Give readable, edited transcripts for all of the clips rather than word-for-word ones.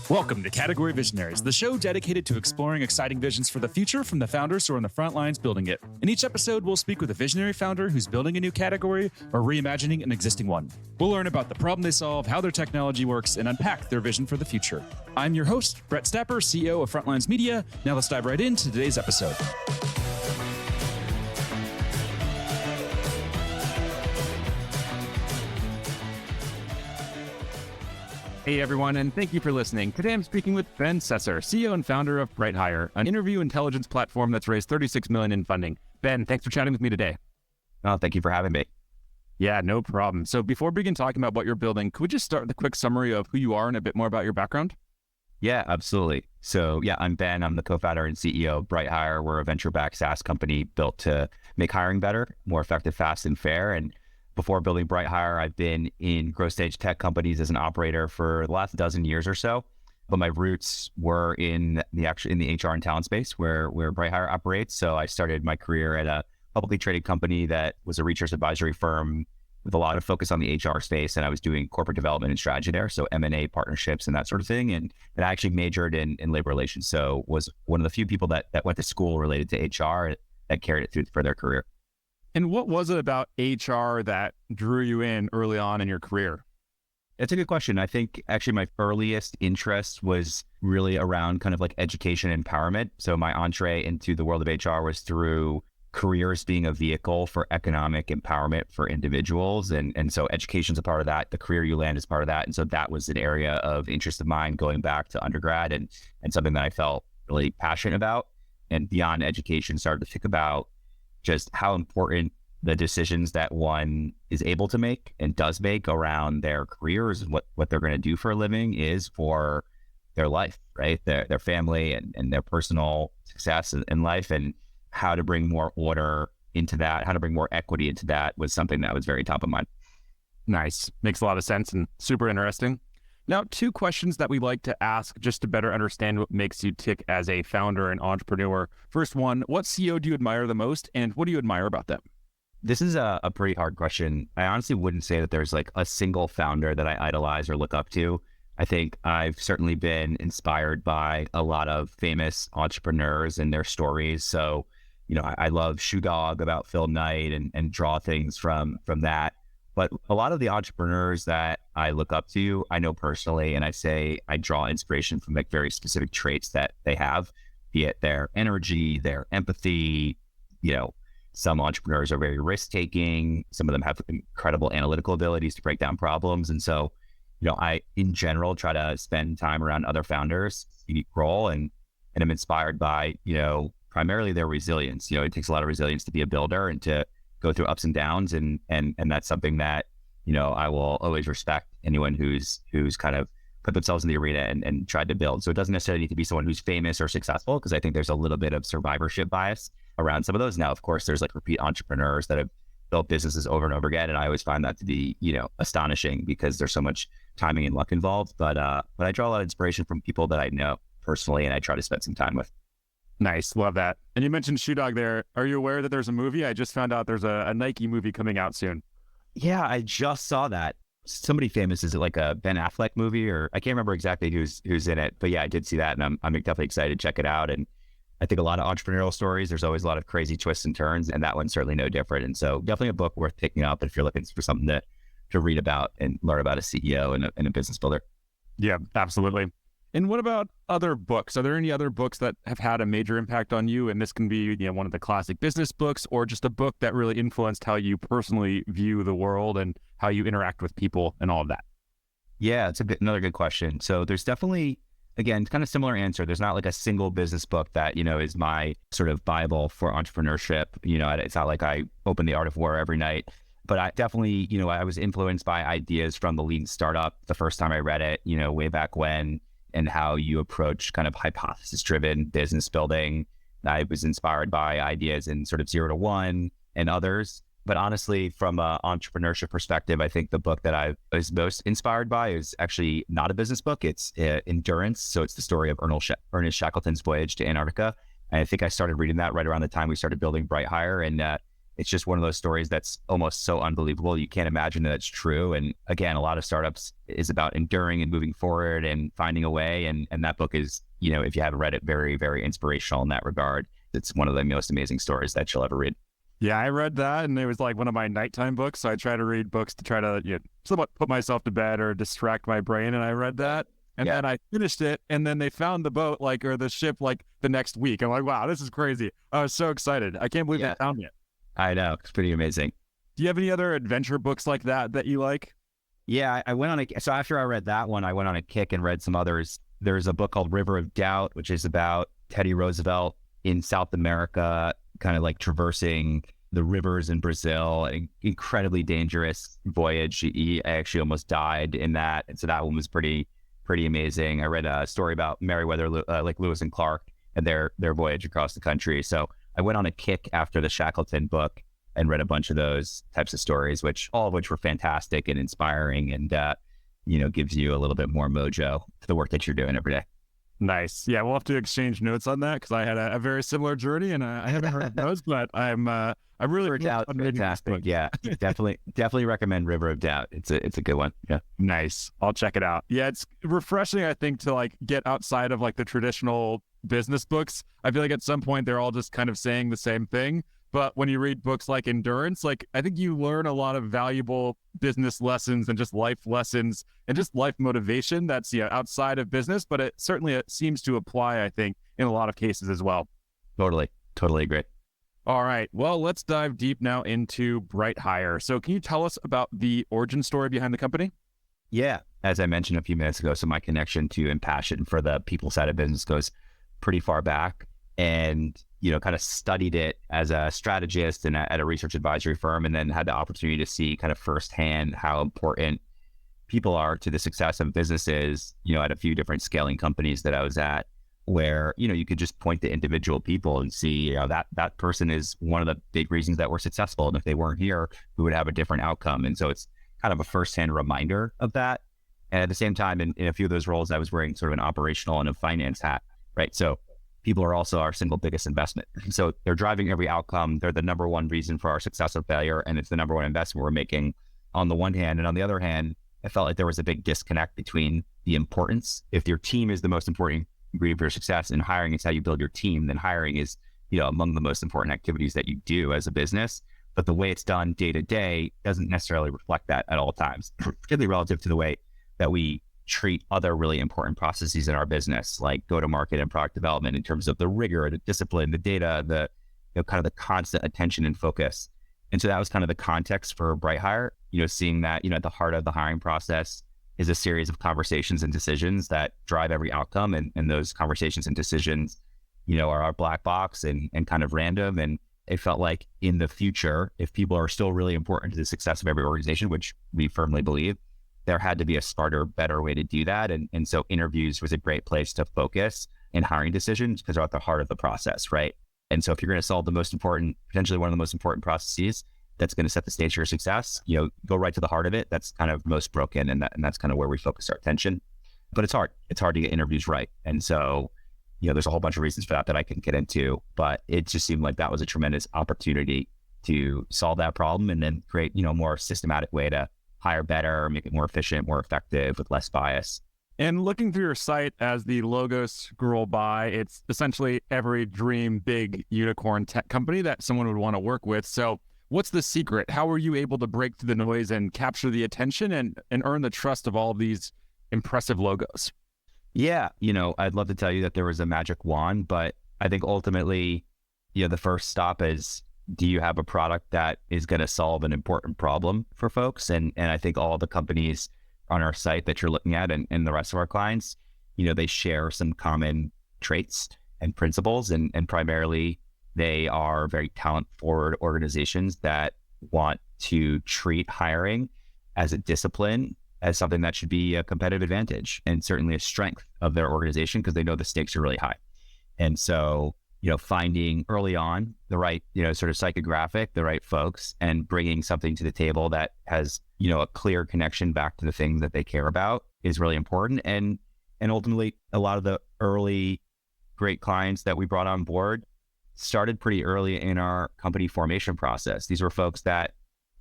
Welcome to Category Visionaries, the show dedicated to exploring exciting visions for the future from the founders who are on the front lines building it. In each episode, we'll speak with a visionary founder who's building a new category or reimagining an existing one. We'll learn about the problem they solve, how their technology works, and unpack their vision for the future. I'm your host, Brett Stapper, CEO of Frontlines Media. Now let's dive right into today's episode. Hey everyone, and thank you for listening. Today I'm speaking with Ben Sesser, CEO and founder of BrightHire, an interview intelligence platform that's raised $36 million in funding. Ben, thanks for chatting with me today. Oh, thank you for having me. Yeah, no problem. So before we begin talking about what you're building, could we just start with a quick summary of who you are and a bit more about your background? Yeah, absolutely. So I'm Ben. I'm the co-founder and CEO of BrightHire. We're a venture-backed SaaS company built to make hiring better, more effective, fast, and fair. And before building BrightHire, I've been in growth stage tech companies as an operator for the last dozen years or so. But my roots were in the HR and talent space where BrightHire operates. So I started my career at a publicly traded company that was a research advisory firm with a lot of focus on the HR space. And I was doing corporate development and strategy there. So M&A partnerships and that sort of thing. And I actually majored in labor relations. So was one of the few people that went to school related to HR that carried it through for their career. And what was it about HR that drew you in early on in your career? It's a good question. I think actually my earliest interest was really around kind of like education empowerment. So my entree into the world of HR was through careers being a vehicle for economic empowerment for individuals. And so education's a part of that. The career you land is part of that. And so that was an area of interest of mine going back to undergrad and something that I felt really passionate about. And beyond education, started to think about just how important the decisions that one is able to make and does make around their careers and what they're going to do for a living is for their life, right? Their family and their personal success in life, and how to bring more order into that, how to bring more equity into that was something that was very top of mind. Nice. Makes a lot of sense and super interesting. Now, two questions that we like to ask just to better understand what makes you tick as a founder and entrepreneur. First one, what CEO do you admire the most, and what do you admire about them? This is a pretty hard question. I honestly wouldn't say that there's like a single founder that I idolize or look up to. I think I've certainly been inspired by a lot of famous entrepreneurs and their stories. So, I love Shoe Dog about Phil Knight and draw things from that. But a lot of the entrepreneurs that I look up to, I know personally, and I say I draw inspiration from like very specific traits that they have, be it their energy, their empathy. Some entrepreneurs are very risk-taking. Some of them have incredible analytical abilities to break down problems. And so, I, in general, try to spend time around other founders, unique role, and I'm inspired by, primarily their resilience. It takes a lot of resilience to be a builder and to go through ups and downs. And that's something that, I will always respect anyone who's kind of put themselves in the arena and tried to build. So it doesn't necessarily need to be someone who's famous or successful, because I think there's a little bit of survivorship bias around some of those. Now, of course, there's like repeat entrepreneurs that have built businesses over and over again. And I always find that to be, astonishing because there's so much timing and luck involved. But I draw a lot of inspiration from people that I know personally, and I try to spend some time with. Nice. Love that. And you mentioned Shoe Dog there. Are you aware that there's a movie? I just found out there's a Nike movie coming out soon. Yeah, I just saw that. Somebody famous, is it like a Ben Affleck movie, or I can't remember exactly who's in it, but yeah, I did see that, and I'm definitely excited to check it out. And I think a lot of entrepreneurial stories, there's always a lot of crazy twists and turns, and that one's certainly no different. And so definitely a book worth picking up if you're looking for something to read about and learn about a CEO and a business builder. Yeah, absolutely. And what about other books? Are there any other books that have had a major impact on you? And this can be, one of the classic business books, or just a book that really influenced how you personally view the world and how you interact with people and all of that. Yeah, it's another good question. So there's definitely, again, kind of similar answer. There's not like a single business book that, is my sort of Bible for entrepreneurship. It's not like I open The Art of War every night, but I definitely, I was influenced by ideas from the Lean Startup the first time I read it, way back when, and how you approach kind of hypothesis-driven business building. I was inspired by ideas in sort of 0 to 1 and others. But honestly, from an entrepreneurship perspective, I think the book that I was most inspired by is actually not a business book. It's Endurance. So it's the story of Ernest Shackleton's voyage to Antarctica. And I think I started reading that right around the time we started building BrightHire. And it's just one of those stories that's almost so unbelievable. You can't imagine that it's true. And again, a lot of startups is about enduring and moving forward and finding a way. And that book is, if you haven't read it, very, very inspirational in that regard. It's one of the most amazing stories that you'll ever read. Yeah, I read that, and it was like one of my nighttime books. So I try to read books to try to somewhat put myself to bed or distract my brain. And I read that, and then I finished it, and then they found the boat or the ship the next week. I'm like, wow, this is crazy. I was so excited. I can't believe they found it. I know, it's pretty amazing. Do you have any other adventure books like that you like? Yeah, I went on so after I read that one, I went on a kick and read some others. There's a book called River of Doubt, which is about Teddy Roosevelt in South America, kind of traversing the rivers in Brazil, an incredibly dangerous voyage. He actually almost died in that. And so that one was pretty amazing. I read a story about Meriwether, Lewis and Clark and their voyage across the country. So I went on a kick after the Shackleton book and read a bunch of those types of stories, all of which were fantastic and inspiring and, gives you a little bit more mojo to the work that you're doing every day. Nice. Yeah, we'll have to exchange notes on that because I had a very similar journey and I haven't heard those, but I'm really fantastic. Yeah, definitely recommend River of Doubt. It's a good one. Yeah, nice. I'll check it out. Yeah, it's refreshing, I think, to get outside of the traditional business books. I feel like at some point they're all just kind of saying the same thing. But when you read books like Endurance, I think you learn a lot of valuable business lessons and just life lessons and just life motivation that's outside of business, but it seems to apply, I think, in a lot of cases as well. Totally agree. All right. Well, let's dive deep now into BrightHire. So can you tell us about the origin story behind the company? Yeah. As I mentioned a few minutes ago, so my connection to and passion for the people side of business goes pretty far back. And kind of studied it as a strategist and at a research advisory firm, and then had the opportunity to see kind of firsthand how important people are to the success of businesses, at a few different scaling companies that I was at, where, you could just point to individual people and see, that person is one of the big reasons that we're successful. And if they weren't here, we would have a different outcome. And so it's kind of a firsthand reminder of that. And at the same time, in a few of those roles, I was wearing sort of an operational and a finance hat, right? So people are also our single biggest investment. So they're driving every outcome. They're the number one reason for our success or failure. And it's the number one investment we're making on the one hand. And on the other hand, I felt like there was a big disconnect between the importance. If your team is the most important ingredient for your success and hiring is how you build your team, then hiring is, among the most important activities that you do as a business. But the way it's done day to day doesn't necessarily reflect that at all times, particularly relative to the way that we treat other really important processes in our business, like go-to-market and product development, in terms of the rigor, the discipline, the data, the kind of the constant attention and focus. And so that was kind of the context for BrightHire, seeing that, at the heart of the hiring process is a series of conversations and decisions that drive every outcome. And those conversations and decisions, are our black box and kind of random. And it felt like in the future, if people are still really important to the success of every organization, which we firmly believe, there had to be a smarter, better way to do that. And so interviews was a great place to focus in hiring decisions because they're at the heart of the process, right? And so if you're going to solve the most important, potentially one of the most important processes that's going to set the stage for your success, go right to the heart of it. That's kind of most broken. And that's kind of where we focus our attention. But it's hard. It's hard to get interviews right. And so, there's a whole bunch of reasons for that I can get into, but it just seemed like that was a tremendous opportunity to solve that problem and then create, a more systematic way to hire better, make it more efficient, more effective with less bias. And looking through your site as the logos scroll by, it's essentially every dream big unicorn tech company that someone would want to work with. So what's the secret? How were you able to break through the noise and capture the attention and earn the trust of all of these impressive logos? Yeah, I'd love to tell you that there was a magic wand, but I think ultimately, the first stop is, do you have a product that is going to solve an important problem for folks? And I think all the companies on our site that you're looking at and the rest of our clients, they share some common traits and principles. And primarily, they are very talent-forward organizations that want to treat hiring as a discipline, as something that should be a competitive advantage and certainly a strength of their organization because they know the stakes are really high. And so, finding early on the right, sort of psychographic, the right folks, and bringing something to the table that has, a clear connection back to the things that they care about is really important. And ultimately, a lot of the early great clients that we brought on board, started pretty early in our company formation process. These were folks that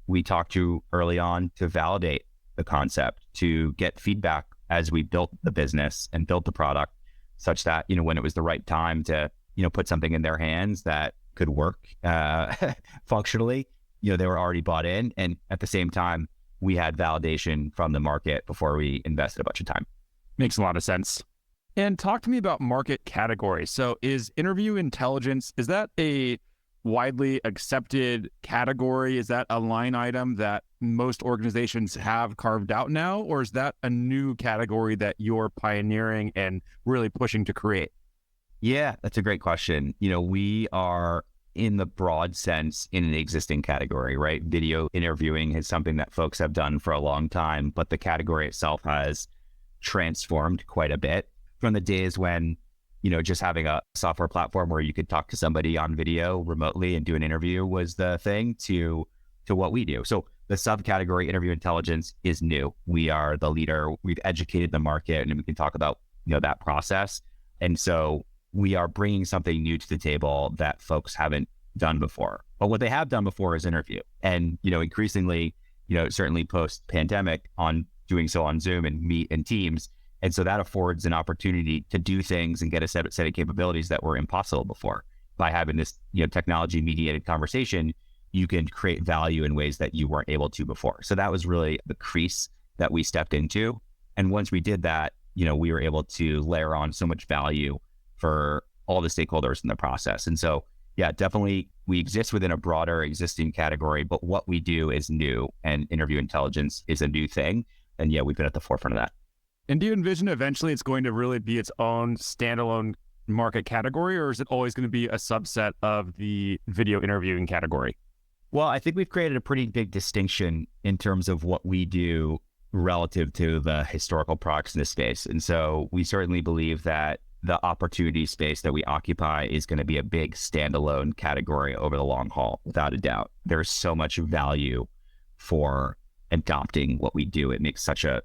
we talked to early on to validate the concept, to get feedback as we built the business and built the product, such that, when it was the right time to, put something in their hands that could work functionally, they were already bought in. And at the same time, we had validation from the market before we invested a bunch of time. Makes a lot of sense. And talk to me about market categories. So is interview intelligence, is that a widely accepted category? Is that a line item that most organizations have carved out now? Or is that a new category that you're pioneering and really pushing to create? Yeah, that's a great question. We are in the broad sense in an existing category, right? Video interviewing is something that folks have done for a long time, but the category itself has transformed quite a bit from the days when, just having a software platform where you could talk to somebody on video remotely and do an interview was the thing to what we do. So the subcategory interview intelligence is new. We are the leader. We've educated the market, and we can talk about, that process. And so we are bringing something new to the table that folks haven't done before. But what they have done before is interview. And, increasingly, certainly post-pandemic, on doing so on Zoom and Meet and Teams. And so that affords an opportunity to do things and get a set of capabilities that were impossible before. By having this, technology-mediated conversation, you can create value in ways that you weren't able to before. So that was really the crease that we stepped into. And once we did that, we were able to layer on so much value for all the stakeholders in the process. And so, yeah, definitely we exist within a broader existing category, but what we do is new, and interview intelligence is a new thing. And yeah, we've been at the forefront of that. And do you envision eventually it's going to really be its own standalone market category, or is it always going to be a subset of the video interviewing category? Well, I think we've created a pretty big distinction in terms of what we do relative to the historical products in this space. And so we certainly believe that the opportunity space that we occupy is going to be a big standalone category over the long haul, without a doubt. There's so much value for adopting what we do. It makes such a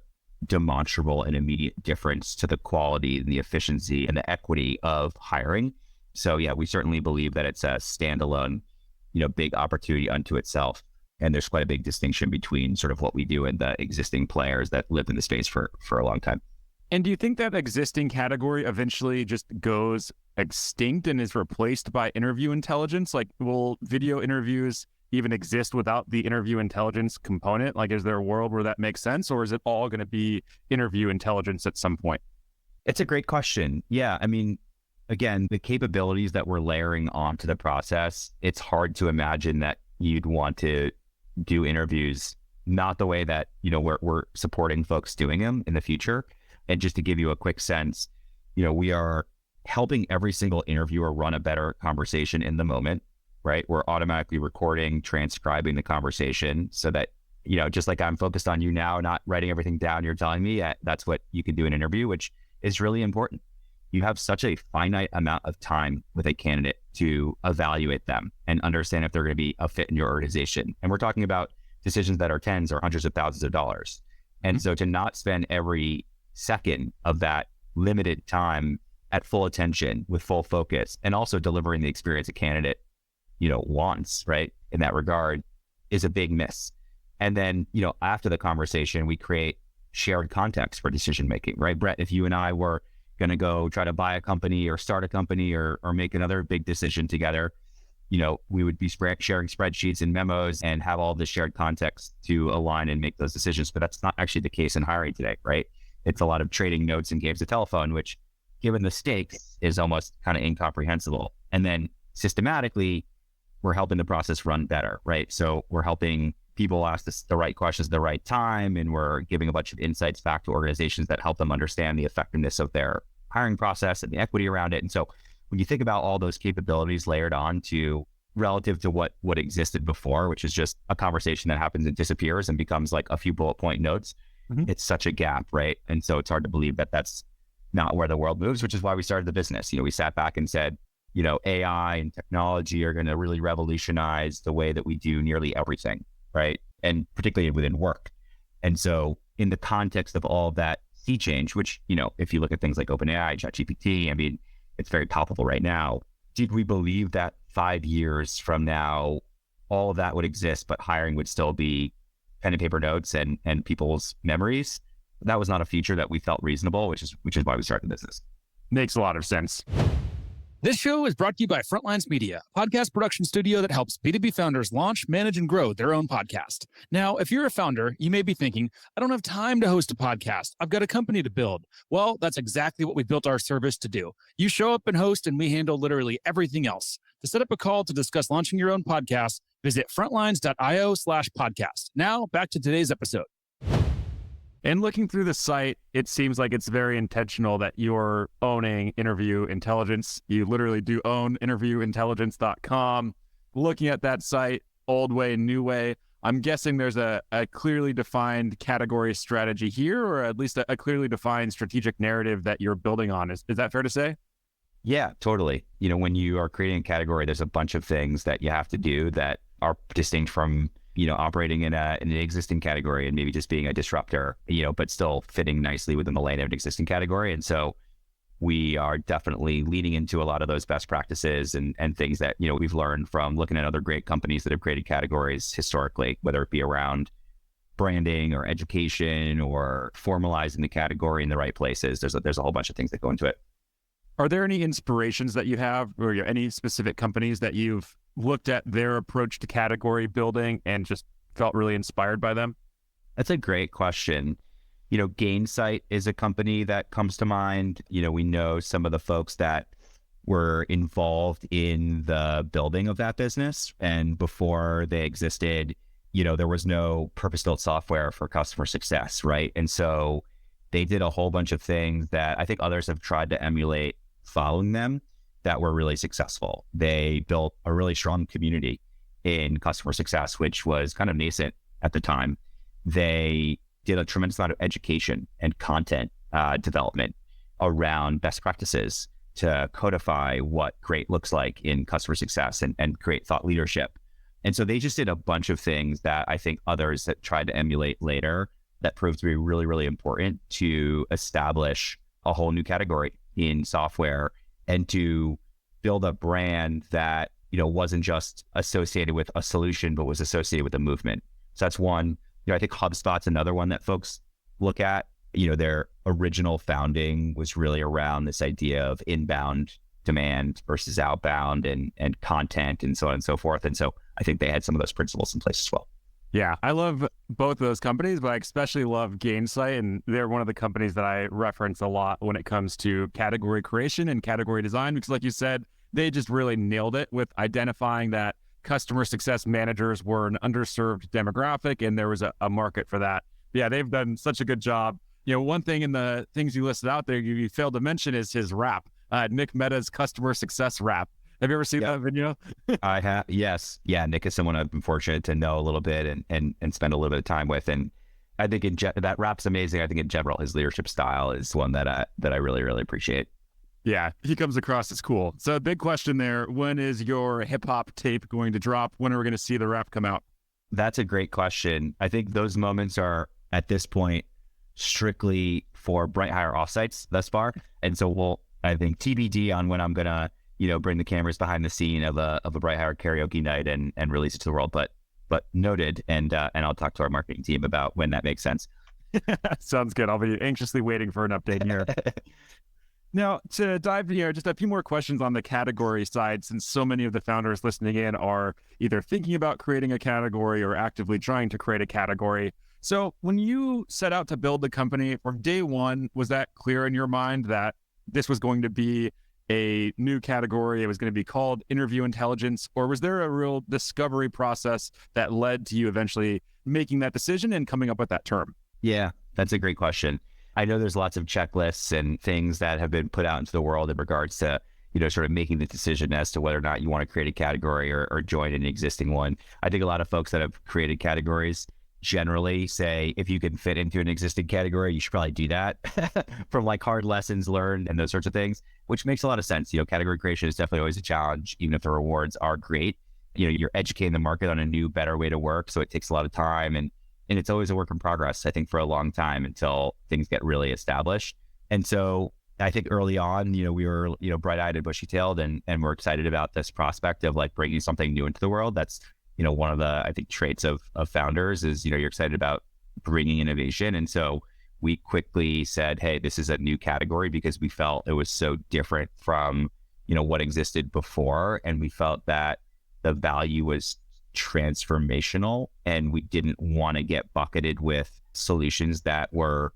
demonstrable and immediate difference to the quality and the efficiency and the equity of hiring. So yeah, we certainly believe that it's a standalone, big opportunity unto itself. And there's quite a big distinction between sort of what we do and the existing players that lived in the space for a long time. And do you think that existing category eventually just goes extinct and is replaced by interview intelligence? Like, will video interviews even exist without the interview intelligence component? Like, is there a world where that makes sense, or is it all going to be interview intelligence at some point? It's a great question. Yeah. I mean, again, the capabilities that we're layering onto the process, it's hard to imagine that you'd want to do interviews not the way that, we're supporting folks doing them in the future. And just to give you a quick sense, we are helping every single interviewer run a better conversation in the moment, right? We're automatically recording, transcribing the conversation so that, just like I'm focused on you now, not writing everything down you're telling me, that's what you can do in an interview, which is really important. You have such a finite amount of time with a candidate to evaluate them and understand if they're going to be a fit in your organization. And we're talking about decisions that are tens or hundreds of thousands of dollars. And so to not spend every second of that limited time at full attention with full focus, and also delivering the experience a candidate, wants, right, in that regard, is a big miss. And then, after the conversation, we create shared context for decision making, right? Brett, if you and I were going to go try to buy a company or start a company or make another big decision together, we would be sharing spreadsheets and memos and have all the shared context to align and make those decisions. But that's not actually the case in hiring today, right? It's a lot of trading notes and games of telephone, which, given the stakes, is almost kind of incomprehensible. And then systematically, we're helping the process run better, right? So we're helping people ask the right questions at the right time, and we're giving a bunch of insights back to organizations that help them understand the effectiveness of their hiring process and the equity around it. And so when you think about all those capabilities layered on to relative to what existed before, which is just a conversation that happens and disappears and becomes like a few bullet point notes, it's such a gap, right? And so it's hard to believe that that's not where the world moves, which is why we started the business. We sat back and said, AI and technology are going to really revolutionize the way that we do nearly everything, right? And particularly within work. And so in the context of all of that sea change, which, if you look at things like OpenAI, ChatGPT, I mean, it's very palpable right now. Did we believe that 5 years from now, all of that would exist, but hiring would still be pen and paper notes and people's memories. That was not a future that we felt reasonable, which is why we started the business. Makes a lot of sense. This show is brought to you by Frontlines Media, a podcast production studio that helps B2B founders launch, manage, and grow their own podcast. Now, if you're a founder, you may be thinking, I don't have time to host a podcast. I've got a company to build. Well, that's exactly what we built our service to do. You show up and host, and we handle literally everything else. To set up a call to discuss launching your own podcast, visit frontlines.io/podcast. Now, back to today's episode. And looking through the site, it seems like it's very intentional that you're owning interview intelligence. You literally do own interviewintelligence.com. Looking at that site, old way, new way, I'm guessing there's a clearly defined category strategy here, or at least a clearly defined strategic narrative that you're building on. Is that fair to say? Yeah, totally. When you are creating a category, there's a bunch of things that you have to do that are distinct from operating in an existing category and maybe just being a disruptor, but still fitting nicely within the lane of an existing category. And so we are definitely leaning into a lot of those best practices and things that, we've learned from looking at other great companies that have created categories historically, whether it be around branding or education or formalizing the category in the right places. There's a whole bunch of things that go into it. Are there any inspirations that you have, or any specific companies that you've looked at their approach to category building and just felt really inspired by them? That's a great question. Gainsight is a company that comes to mind. We know some of the folks that were involved in the building of that business. And before they existed, there was no purpose-built software for customer success, right? And so they did a whole bunch of things that I think others have tried to emulate following them that were really successful. They built a really strong community in customer success, which was kind of nascent at the time. They did a tremendous amount of education and content development around best practices to codify what great looks like in customer success and create thought leadership. And so they just did a bunch of things that I think others that tried to emulate later that proved to be really, really important to establish a whole new category in software and to build a brand that, wasn't just associated with a solution, but was associated with a movement. So that's one. I think HubSpot's another one that folks look at. Their original founding was really around this idea of inbound demand versus outbound and content and so on and so forth. And so I think they had some of those principles in place as well. Yeah, I love both of those companies, but I especially love Gainsight, and they're one of the companies that I reference a lot when it comes to category creation and category design, because like you said, they just really nailed it with identifying that customer success managers were an underserved demographic and there was a market for that. Yeah, they've done such a good job. One thing in the things you listed out there you failed to mention is his rap, Nick Mehta's customer success rap. Have you ever seen that video? I have, yes. Yeah, Nick is someone I've been fortunate to know a little bit and spend a little bit of time with. And I think that rap's amazing. I think in general, his leadership style is one that I really, really appreciate. Yeah, he comes across as cool. So big question there. When is your hip hop tape going to drop? When are we going to see the rap come out? That's a great question. I think those moments are at this point strictly for BrightHire offsites thus far. And so I think TBD on when I'm going to bring the cameras behind the scene of a BrightHire karaoke night and release it to the world. But noted, and I'll talk to our marketing team about when that makes sense. Sounds good. I'll be anxiously waiting for an update here. Now, to dive here, just a few more questions on the category side, since so many of the founders listening in are either thinking about creating a category or actively trying to create a category. So when you set out to build the company from day one, was that clear in your mind that this was going to be a new category? It was going to be called interview intelligence, or was there a real discovery process that led to you eventually making that decision and coming up with that term? Yeah, that's a great question. I know there's lots of checklists and things that have been put out into the world in regards to, sort of making the decision as to whether or not you want to create a category or join an existing one. I think a lot of folks that have created categories generally say, if you can fit into an existing category, you should probably do that from like hard lessons learned and those sorts of things, which makes a lot of sense. Category creation is definitely always a challenge, even if the rewards are great. You're educating the market on a new, better way to work. So it takes a lot of time and it's always a work in progress, I think, for a long time until things get really established. And so I think early on, we were, bright-eyed and bushy-tailed and we're excited about this prospect of like bringing something new into the world. That's, one of the, I think, traits of founders is, you're excited about bringing innovation. And so we quickly said, hey, this is a new category because we felt it was so different from, what existed before. And we felt that the value was transformational and we didn't want to get bucketed with solutions that were,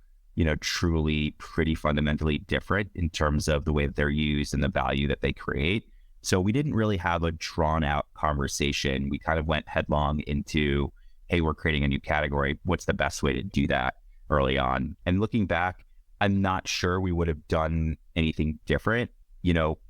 truly pretty fundamentally different in terms of the way that they're used and the value that they create. So we didn't really have a drawn out conversation. We kind of went headlong into, hey, we're creating a new category. What's the best way to do that early on? And looking back, I'm not sure we would have done anything different.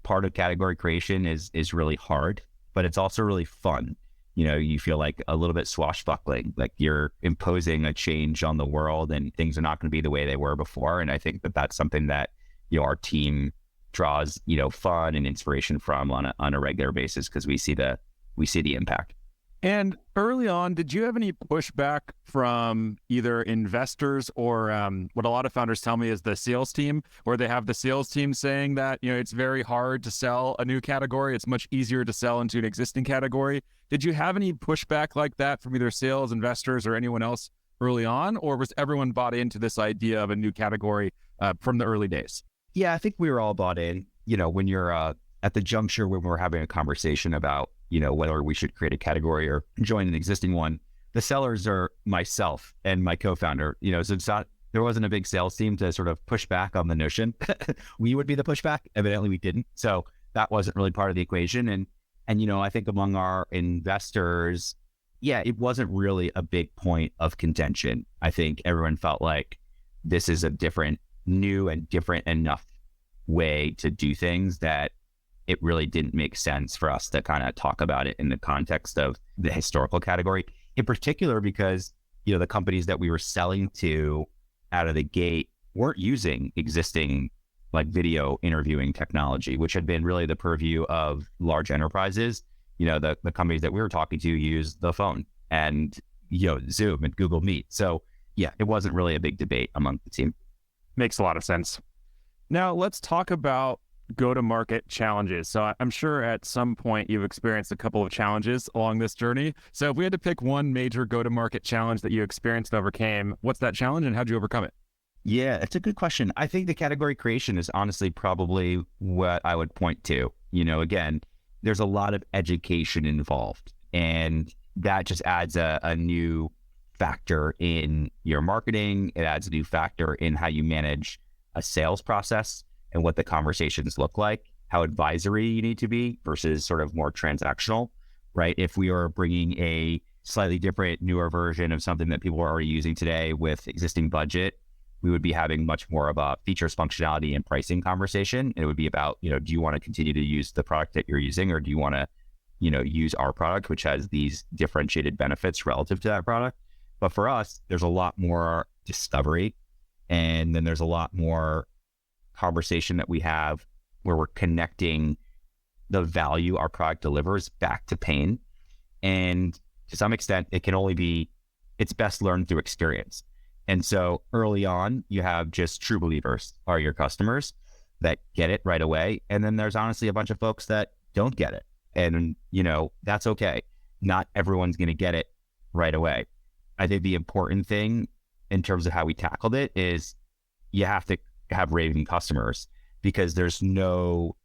Part of category creation is really hard, but it's also really fun. You feel like a little bit swashbuckling, like you're imposing a change on the world and things are not going to be the way they were before. And I think that that's something that, our team draws, fun and inspiration from on a regular basis because we see the impact. And early on, did you have any pushback from either investors or what a lot of founders tell me is the sales team, where they have the sales team saying that, it's very hard to sell a new category. It's much easier to sell into an existing category. Did you have any pushback like that from either sales, investors, or anyone else early on? Or was everyone bought into this idea of a new category from the early days? Yeah, I think we were all bought in. When you're at the juncture when we're having a conversation about, whether we should create a category or join an existing one, the sellers are myself and my co-founder, so it's not, there wasn't a big sales team to sort of push back on the notion. We would be the pushback. Evidently we didn't. So that wasn't really part of the equation. And I think among our investors, yeah, it wasn't really a big point of contention. I think everyone felt like this is a new and different enough way to do things that it really didn't make sense for us to kind of talk about it in the context of the historical category, in particular, because, the companies that we were selling to out of the gate weren't using existing like video interviewing technology, which had been really the purview of large enterprises. The companies that we were talking to use the phone and, Zoom and Google Meet. So yeah, it wasn't really a big debate among the team. Makes a lot of sense. Now let's talk about go-to-market challenges. So I'm sure at some point you've experienced a couple of challenges along this journey. So if we had to pick one major go-to-market challenge that you experienced and overcame, what's that challenge and how'd you overcome it? Yeah, it's a good question. I think the category creation is honestly probably what I would point to. Again, there's a lot of education involved and that just adds a new factor in your marketing. It adds a new factor in how you manage a sales process and what the conversations look like, how advisory you need to be versus sort of more transactional, right? If we are bringing a slightly different, newer version of something that people are already using today with existing budget, we would be having much more of a features, functionality, and pricing conversation. It would be about, do you want to continue to use the product that you're using or do you want to, use our product, which has these differentiated benefits relative to that product? But for us, there's a lot more discovery and then there's a lot more conversation that we have where we're connecting the value our product delivers back to pain. And to some extent, it's best learned through experience. And so early on, you have just true believers are your customers that get it right away. And then there's honestly a bunch of folks that don't get it. And, that's okay. Not everyone's going to get it right away. I think the important thing in terms of how we tackled it is you have to have raving customers because there's no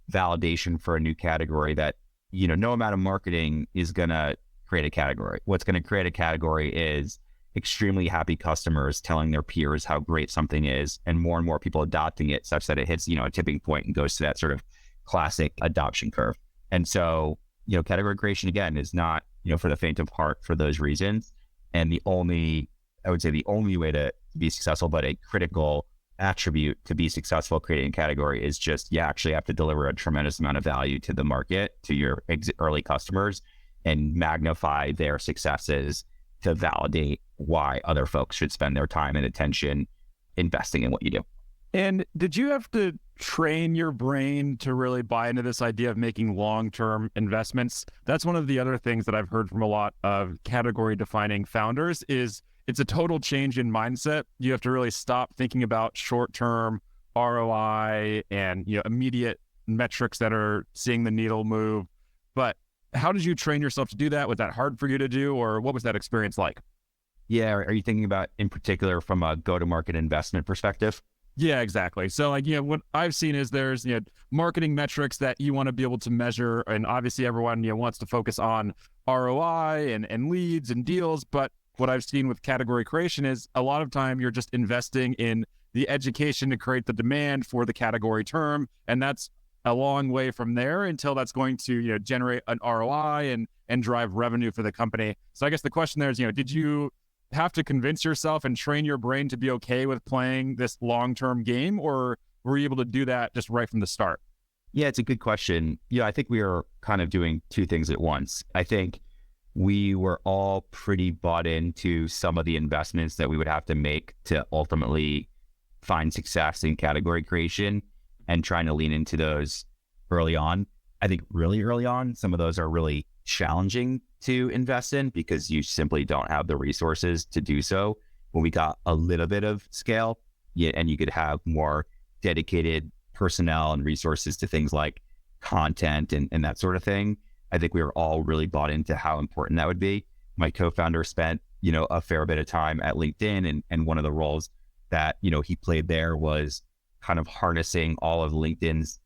validation for a new category that, no amount of marketing is going to create a category. What's going to create a category is extremely happy customers telling their peers how great something is and more people adopting it such that it hits, a tipping point and goes to that sort of classic adoption curve. And so, category creation again is not, for the faint of heart for those reasons. And the only way to be successful, but a critical attribute to be successful creating a category is just, you actually have to deliver a tremendous amount of value to the market, to your early customers, and magnify their successes to validate why other folks should spend their time and attention investing in what you do. And did you have to train your brain to really buy into this idea of making long-term investments? That's one of the other things that I've heard from a lot of category defining founders is it's a total change in mindset. You have to really stop thinking about short-term ROI and, immediate metrics that are seeing the needle move. But how did you train yourself to do that? Was that hard for you to do, or what was that experience like? Yeah. Are you thinking about in particular from a go-to-market investment perspective? Yeah, exactly. So what I've seen is there's, marketing metrics that you want to be able to measure. And obviously everyone, wants to focus on ROI and leads and deals. But what I've seen with category creation is a lot of time you're just investing in the education to create the demand for the category term. And that's a long way from there until that's going to, generate an ROI and drive revenue for the company. So I guess the question there is, did you have to convince yourself and train your brain to be okay with playing this long-term game, or were you able to do that just right from the start? Yeah, it's a good question. I think we are kind of doing two things at once. I think we were all pretty bought into some of the investments that we would have to make to ultimately find success in category creation and trying to lean into those early on. I think really early on, some of those are really challenging to invest in because you simply don't have the resources to do so. When we got a little bit of scale, and you could have more dedicated personnel and resources to things like content and that sort of thing, I think we were all really bought into how important that would be. My co-founder spent, a fair bit of time at LinkedIn, and one of the roles that, he played there was kind of harnessing all of LinkedIn's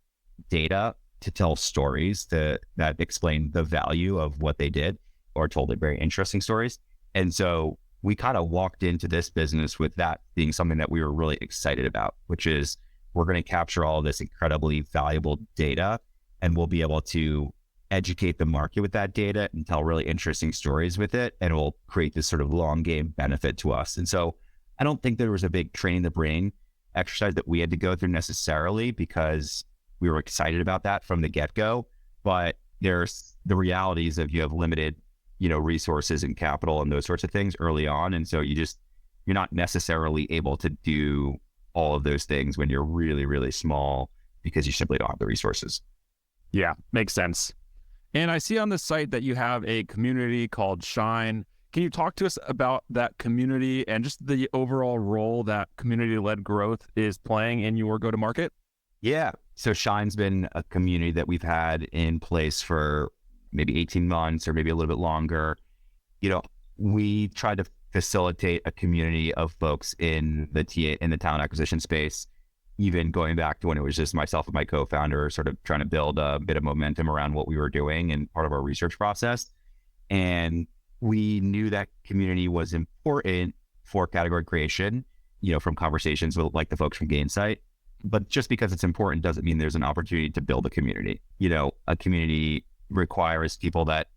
data to tell stories that explain the value of what they did or told it very interesting stories. And so we kind of walked into this business with that being something that we were really excited about, which is we're going to capture all of this incredibly valuable data, and we'll be able to educate the market with that data and tell really interesting stories with it. And it will create this sort of long game benefit to us. And so I don't think there was a big training the brain exercise that we had to go through necessarily because we were excited about that from the get-go. But there's the realities of you have limited, resources and capital and those sorts of things early on. And so you're not necessarily able to do all of those things when you're really, really small because you simply don't have the resources. Yeah, makes sense. And I see on the site that you have a community called Shine. Can you talk to us about that community and just the overall role that community-led growth is playing in your go-to-market? Yeah. So Shine's been a community that we've had in place for maybe 18 months or maybe a little bit longer. We try to facilitate a community of folks in the talent acquisition space, even going back to when it was just myself and my co-founder sort of trying to build a bit of momentum around what we were doing and part of our research process. And we knew that community was important for category creation, from conversations with like the folks from Gainsight. But just because it's important doesn't mean there's an opportunity to build a community. A community requires people that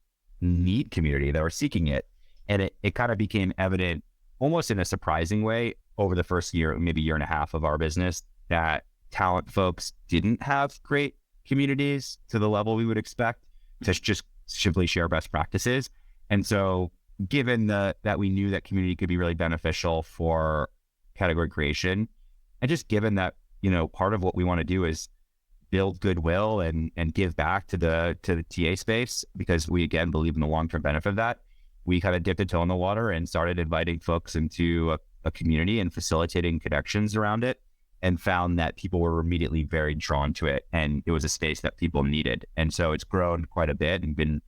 need community, that are seeking it. And it kind of became evident almost in a surprising way over the first year, maybe year and a half of our business, that talent folks didn't have great communities to the level we would expect to just simply share best practices. And so given that we knew that community could be really beneficial for category creation, and just given that, part of what we want to do is build goodwill and give back to the TA space, because we, again, believe in the long-term benefit of that, we kind of dipped a toe in the water and started inviting folks into a community and facilitating connections around it, and found that people were immediately very drawn to it. And it was a space that people needed. And so it's grown quite a bit and been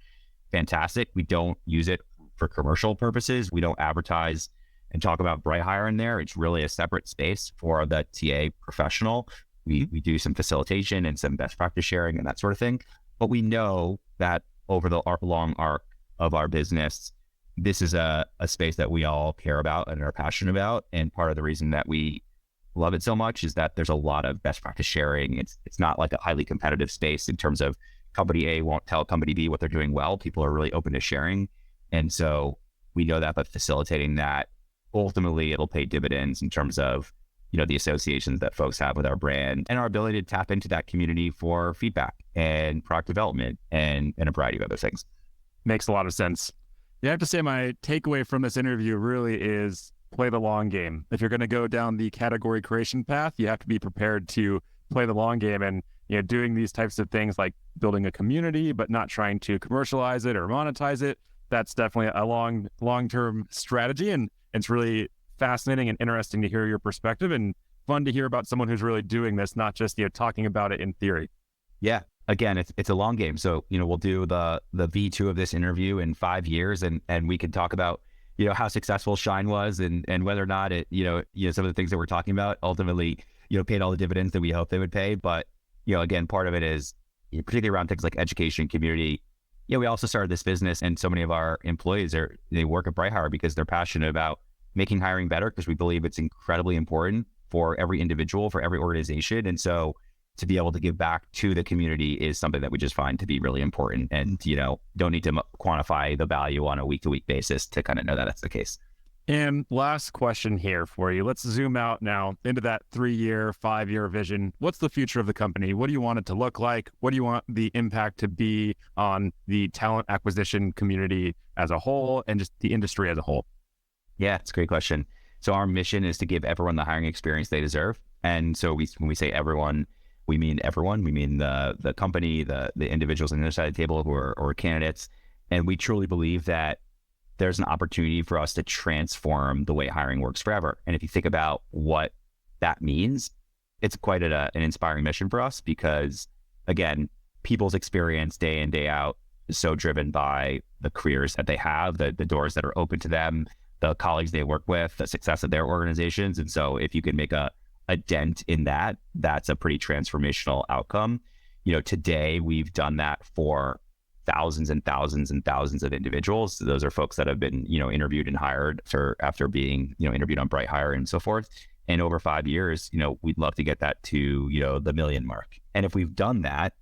fantastic. We don't use it for commercial purposes. We don't advertise and talk about BrightHire in there. It's really a separate space for the TA professional. We do some facilitation and some best practice sharing and that sort of thing. But we know that over the long arc of our business, this is a space that we all care about and are passionate about. And part of the reason that we love it so much is that there's a lot of best practice sharing. It's not like a highly competitive space in terms of company A won't tell company B what they're doing well. People are really open to sharing. And so we know that by facilitating that, ultimately it'll pay dividends in terms of, the associations that folks have with our brand and our ability to tap into that community for feedback and product development and a variety of other things. Makes a lot of sense. Yeah, I have to say my takeaway from this interview really is play the long game. If you're going to go down the category creation path, you have to be prepared to play the long game, and doing these types of things like building a community but not trying to commercialize it or monetize it. That's definitely a long-term strategy, and it's really fascinating and interesting to hear your perspective, and fun to hear about someone who's really doing this, not just, talking about it in theory. Yeah. Again, it's a long game. So, we'll do the V2 of this interview in 5 years, and we can talk about, how successful Shine was, and whether or not it, some of the things that we're talking about ultimately, paid all the dividends that we hoped they would pay. But, again, part of it is, particularly around things like education, community. We also started this business, and so many of our employees they work at BrightHire because they're passionate about making hiring better, because we believe it's incredibly important for every individual, for every organization. And so to be able to give back to the community is something that we just find to be really important, and, don't need to quantify the value on a week-to-week basis to kind of know that that's the case. And last question here for you. Let's zoom out now into that 3-year, 5-year vision. What's the future of the company? What do you want it to look like? What do you want the impact to be on the talent acquisition community as a whole and just the industry as a whole? Yeah, it's a great question. So our mission is to give everyone the hiring experience they deserve. And so when we say everyone, we mean everyone. We mean the company, the individuals on the other side of the table who are candidates. And we truly believe that there's an opportunity for us to transform the way hiring works forever. And if you think about what that means, it's quite an inspiring mission for us, because, again, people's experience day in, day out is so driven by the careers that they have, the doors that are open to them, the colleagues they work with, the success of their organizations. And so if you can make a dent in that, that's a pretty transformational outcome. Today we've done that for thousands and thousands and thousands of individuals. Those are folks that have been, interviewed and hired after being, interviewed on BrightHire and so forth. And over 5 years, we'd love to get that to, the 1 million mark. And if we've done that,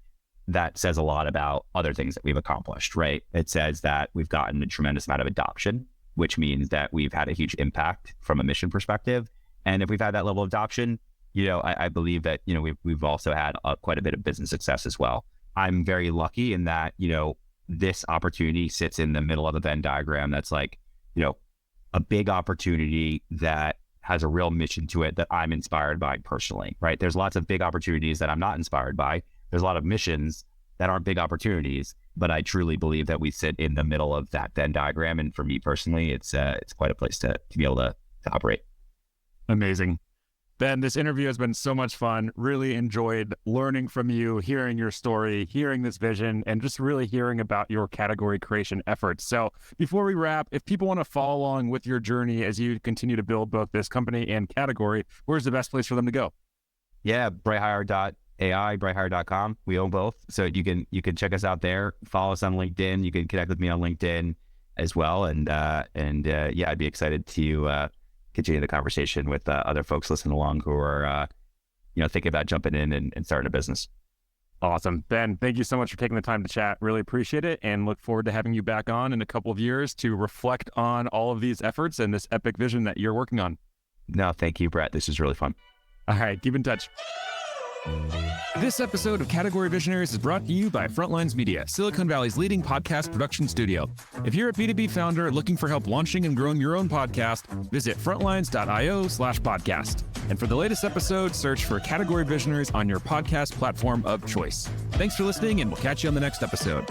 that says a lot about other things that we've accomplished, right? It says that we've gotten a tremendous amount of adoption, which means that we've had a huge impact from a mission perspective. And if we've had that level of adoption, I believe that, we've also had quite a bit of business success as well. I'm very lucky in that, this opportunity sits in the middle of a Venn diagram that's like, a big opportunity that has a real mission to it that I'm inspired by personally, right? There's lots of big opportunities that I'm not inspired by. There's a lot of missions that aren't big opportunities, but I truly believe that we sit in the middle of that Venn diagram. And for me personally, it's quite a place to be able to operate. Amazing. Ben, this interview has been so much fun. Really enjoyed learning from you, hearing your story, hearing this vision, and just really hearing about your category creation efforts. So before we wrap, if people want to follow along with your journey as you continue to build both this company and category, where's the best place for them to go? Yeah, BrightHire.ai, BrightHire.com. We own both. So you can check us out there. Follow us on LinkedIn. You can connect with me on LinkedIn as well. And I'd be excited to continue the conversation with other folks listening along who are, thinking about jumping in and starting a business. Awesome. Ben, thank you so much for taking the time to chat. Really appreciate it, and look forward to having you back on in a couple of years to reflect on all of these efforts and this epic vision that you're working on. No, thank you, Brett. This is really fun. All right, keep in touch. This episode of Category Visionaries is brought to you by Frontlines Media, Silicon Valley's leading podcast production studio. If you're a B2B founder looking for help launching and growing your own podcast, visit frontlines.io/podcast. And for the latest episode, search for Category Visionaries on your podcast platform of choice. Thanks for listening, and we'll catch you on the next episode.